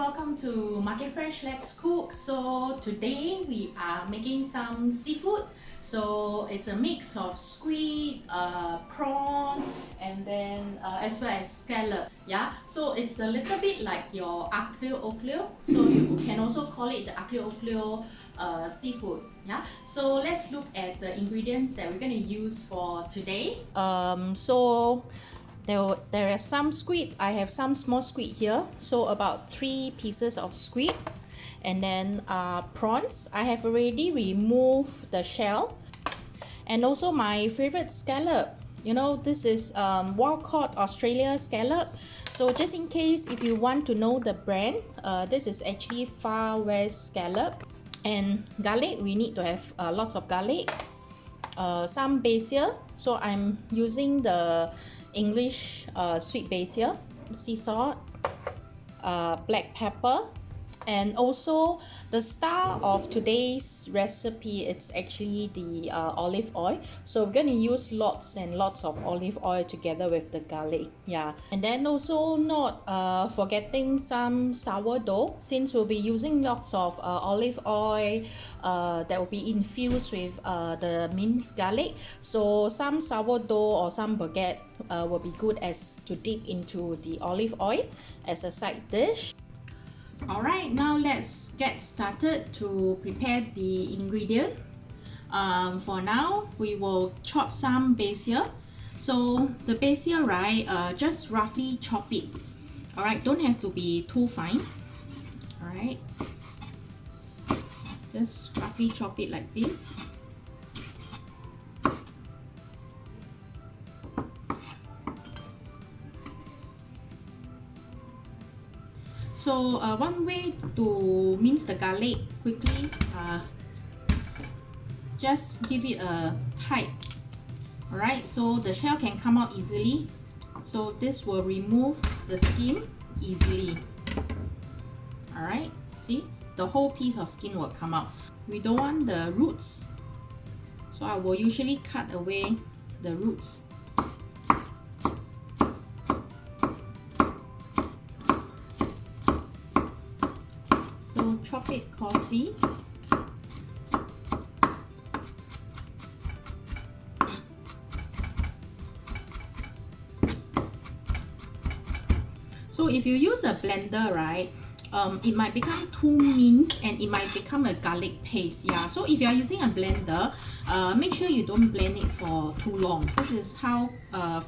welcome to Market Fresh Let's Cook. So today we are making some seafood. So it's a mix of squid, prawn, and then as well as scallop. Yeah, so it's a little bit like your aglio olio. So you can also call it the aglio olio seafood. Yeah, so let's look at the ingredients that we're going to use for today. There are some squid. I have some small squid here, so about 3 pieces of squid. And then prawns. I have already removed the shell. And also my favorite scallop. You know, this is wild caught Australia scallop. So just in case if you want to know the brand, this is actually Far West scallop. And garlic, we need to have lots of garlic. Some basil. So I'm using the English sweet basil, sea salt, black pepper, and also the star of today's recipe, it's actually the olive oil. So we're going to use lots and lots of olive oil together with the garlic. Yeah, and then also not forgetting some sourdough, since we'll be using lots of olive oil that will be infused with the minced garlic. So some sourdough or some baguette will be good as to dip into the olive oil as a side dish. Alright, now let's get started to prepare the ingredient. For now, we will chop some basil. So the basil, right, just roughly chop it. Alright, don't have to be too fine. Alright, just roughly chop it like this. So one way to mince the garlic quickly, just give it a tight. Alright, so the shell can come out easily. So this will remove the skin easily. Alright, see, the whole piece of skin will come out. We don't want the roots, so I will usually cut away the roots. Chop it coarsely. So if you use a blender, right, it might become too minced and it might become a garlic paste. Yeah, so if you are using a blender, make sure you don't blend it for too long. This is how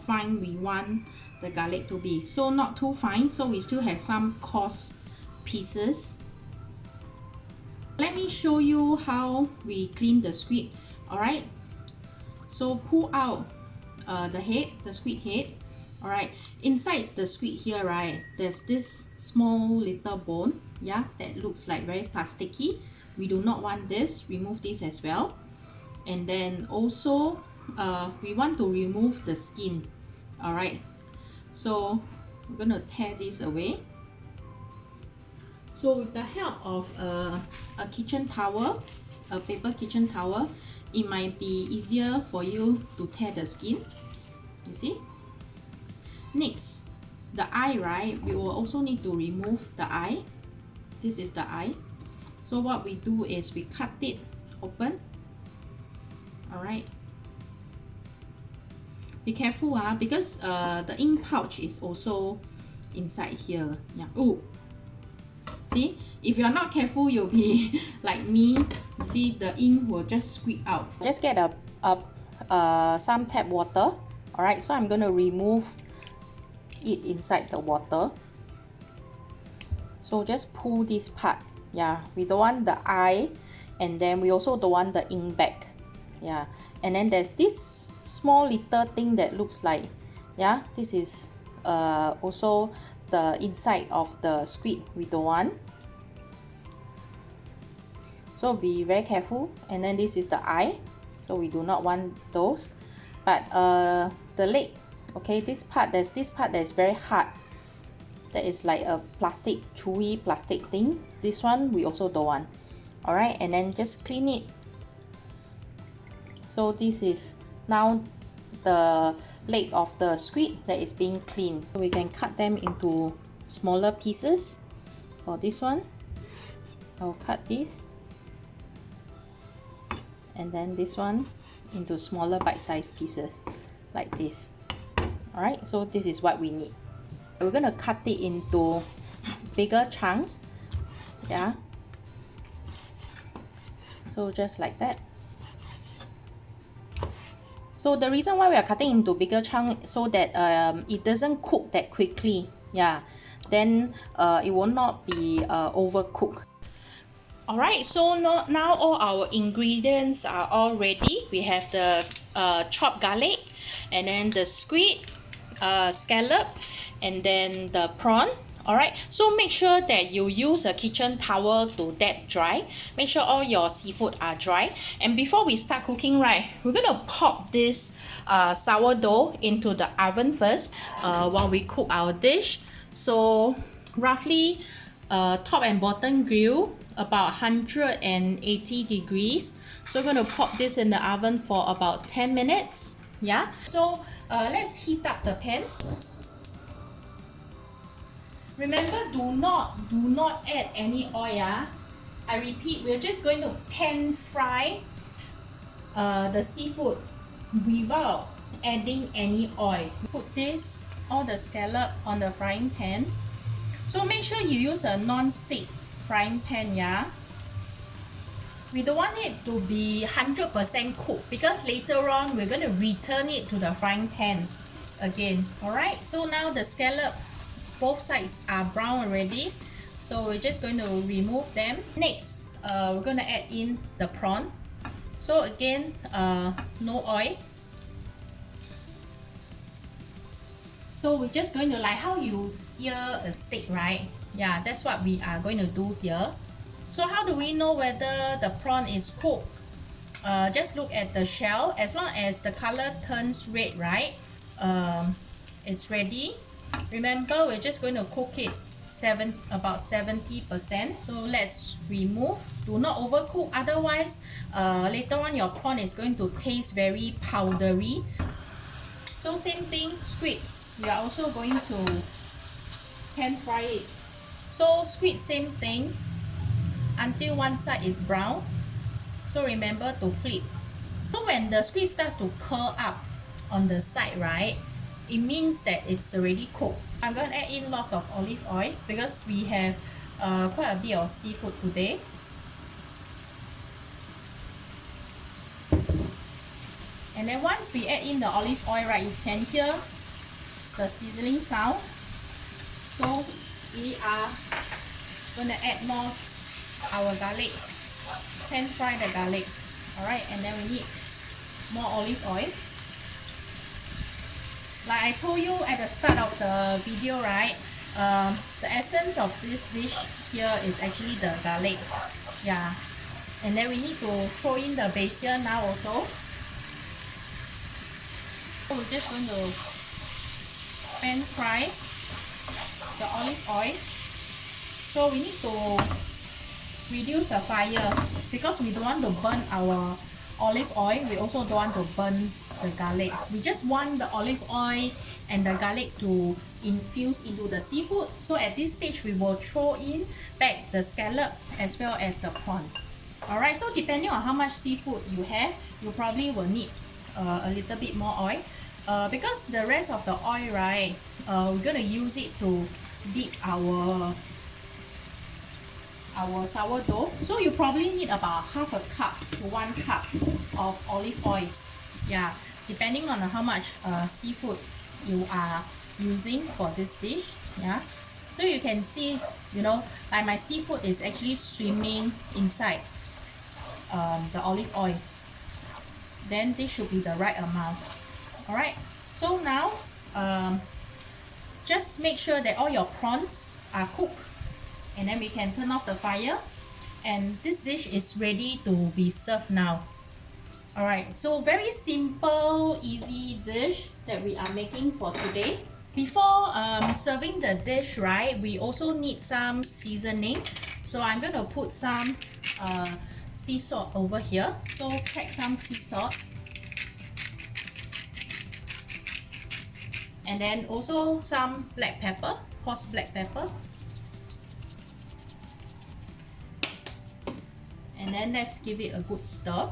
fine we want the garlic to be. So not too fine, so we still have some coarse pieces. Let me show you how we clean the squid. Alright, so pull out the head, the squid head. Alright, inside the squid here, right, there's this small little bone, yeah, that looks like very plasticky. We do not want this. Remove this as well. And then also we want to remove the skin. Alright, so we're gonna tear this away. So with the help of a kitchen towel, a paper kitchen towel, it might be easier for you to tear the skin. You see? Next, the eye, right? We will also need to remove the eye. This is the eye. So what we do is we cut it open. Alright. Be careful, because the ink pouch is also inside here. Yeah. Oh. See, if you're not careful, you'll be like me. You see, the ink will just squeak out. Just get some tap water. Alright, so I'm going to remove it inside the water. So just pull this part. Yeah, we don't want the eye, and then we also don't want the ink back. Yeah, and then there's this small little thing that looks like, yeah, this is also the inside of the squid. We don't want, so be very careful. And then this is the eye, so we do not want those. But the leg, okay, this part that's very hard, that is like a plastic, chewy plastic thing, this one we also don't want. Alright, and then just clean it. So this is now the leg of the squid that is being cleaned. So we can cut them into smaller pieces For this one, I'll cut this, and then this one into smaller bite-sized pieces like this. Alright, so this is what we need. We're gonna cut it into bigger chunks. Yeah, so just like that. So the reason why we are cutting into bigger chunks so that it doesn't cook that quickly. Yeah, then it will not be overcooked. Alright, so now all our ingredients are all ready. We have the chopped garlic, and then the squid, scallop, and then the prawn. Alright, so make sure that you use a kitchen towel to dab dry. Make sure all your seafood are dry. And before we start cooking, right, we're gonna pop this sourdough into the oven first while we cook our dish. So roughly top and bottom grill about 180 degrees. So we're going to pop this in the oven for about 10 minutes. Yeah, so let's heat up the pan. Remember, do not add any oil. I repeat, we're just going to pan fry the seafood without adding any oil. Put this, all the scallop on the frying pan. So make sure you use a non-stick frying pan, yeah. We don't want it to be 100% cooked because later on we're going to return it to the frying pan again. Alright, so now the scallop, both sides are brown already, so we're just going to remove them. Next, we're going to add in the prawn. So again, no oil. So we're just going to, like how you sear a steak, right? Yeah, that's what we are going to do here. So how do we know whether the prawn is cooked? Just look at the shell. As long as the color turns red, right? It's ready. Remember, we're just going to cook it about 70%. So let's remove. Do not overcook, otherwise later on your prawn is going to taste very powdery. So same thing, squid. We are also going to pan fry it. So squid, same thing until one side is brown. So remember to flip. So when the squid starts to curl up on the side, right, it means that it's already cooked. I'm going to add in lots of olive oil because we have quite a bit of seafood today. And then once we add in the olive oil, right, you can hear the sizzling sound. So we are going to add more our garlic. Pan fry the garlic. Alright, and then we need more olive oil. Like I told you at the start of the video, right, the essence of this dish here is actually the garlic. Yeah, and then we need to throw in the basil now also. So we're just going to pan fry the olive oil. So we need to reduce the fire because we don't want to burn our olive oil. We also don't want to burn the garlic. We just want the olive oil and the garlic to infuse into the seafood. So at this stage, we will throw in back the scallop as well as the prawn. Alright, so depending on how much seafood you have, you probably will need a little bit more oil. Because the rest of the oil, right, we're going to use it to dip our sourdough. So you probably need about half a cup to 1 cup of olive oil. Yeah, depending on how much seafood you are using for this dish. Yeah, so you can see, you know, like my seafood is actually swimming inside the olive oil. Then this should be the right amount. Alright, so now just make sure that all your prawns are cooked, and then we can turn off the fire, and this dish is ready to be served now. Alright, so very simple, easy dish that we are making for today. Before serving the dish, right, we also need some seasoning. So I'm going to put some sea salt over here. So crack some sea salt. And then also some black pepper, coarse black pepper. then let's give it a good stir.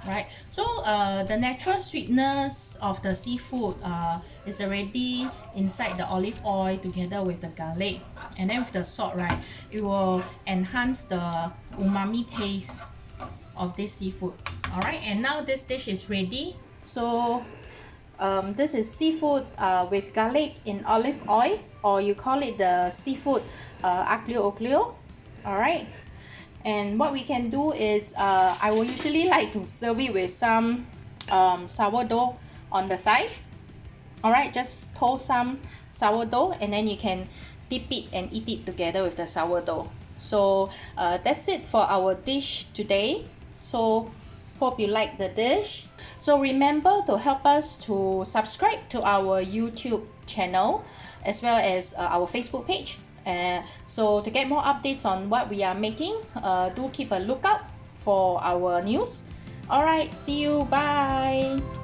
Right, so the natural sweetness of the seafood is already inside the olive oil together with the garlic, and then with the salt, right, it will enhance the umami taste of this seafood. All right, and now this dish is ready. So this is seafood with garlic in olive oil, or you call it the seafood aglio olio. All right, and what we can do is I will usually like to serve it with some sourdough on the side. All right, just toast some sourdough, and then you can dip it and eat it together with the sourdough. So that's it for our dish today. So hope you like the dish. So remember to help us to subscribe to our YouTube channel as well as our Facebook page. So to get more updates on what we are making, do keep a lookout for our news. Alright, see you, bye!